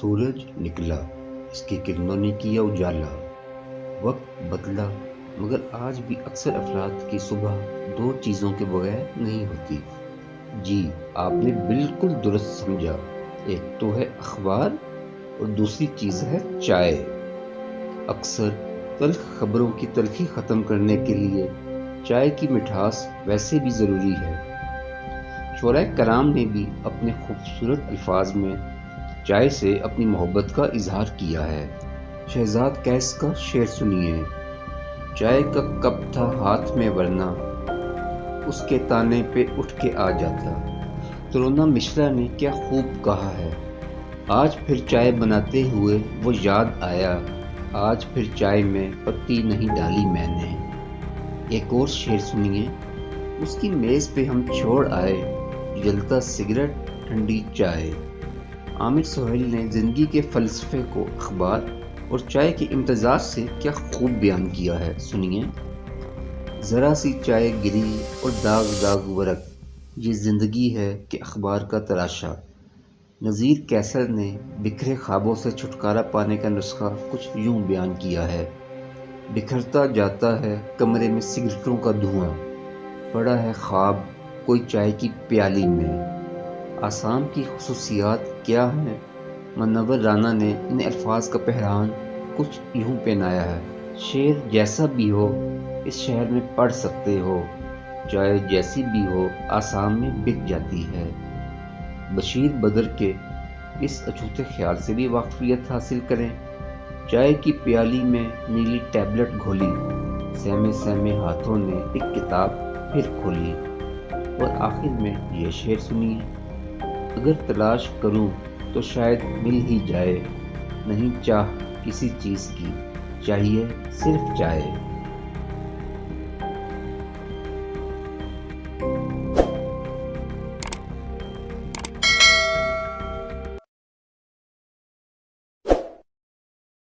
सूरज निकला, इसकी किरणों ने किया उजाला। वक्त बदला, मगर आज भी अक्सर अफराद की सुबह दो चीज़ों के बगैर नहीं होती। जी, आपने बिल्कुल दुरुस्त समझा। एक तो है अखबार और दूसरी चीज़ है चाय। अक्सर तल्ख खबरों की तल्खी ख़त्म करने के लिए चाय की मिठास वैसे भी ज़रूरी है। शुराए कराम ने भी अपने खूबसूरत अल्फाज में चाय से अपनी मोहब्बत का इजहार किया है। शहजाद कैस का शेर सुनिए। चाय का कप था हाथ में वरना उसके ताने पे उठ के आ जाता। तरोना मिश्रा ने क्या खूब कहा है। आज फिर चाय बनाते हुए वो याद आया, आज फिर चाय में पत्ती नहीं डाली मैंने। एक और शेर सुनिए। उसकी मेज़ पे हम छोड़ आए, जलता सिगरेट ठंडी चाय। आमिर सुहेल ने ज़िंदगी के फ़लसफ़े को अखबार और चाय के इम्तिज़ाज से क्या खूब बयान किया है, सुनिए। ज़रा सी चाय गिरी और दाग दाग वरक, ये ज़िंदगी है कि अखबार का तराशा। नज़ीर कैसर ने बिखरे ख्वाबों से छुटकारा पाने का नुस्खा कुछ यूं बयान किया है। बिखरता जाता है कमरे में सिगरेटों का धुआं, पड़ा है ख्वाब कोई चाय की प्याली में। आसाम की खुसूसियात क्या हैं, मुनव्वर राना ने इन अल्फाज का पहरान कुछ यूं पहनाया है। शेर जैसा भी हो इस शहर में पढ़ सकते हो, चाय जैसी भी हो आसाम में बिक जाती है। बशीर बदर के इस अछूते ख्याल से भी वाकफियत हासिल करें। चाय की प्याली में नीली टैबलेट घोली, सहमे सहमे हाथों ने एक किताब फिर खोली। और आखिर में ये शेर सुनिए। अगर तलाश करूं तो शायद मिल ही जाए, नहीं चाह किसी चीज़ की, चाहिए सिर्फ चाय।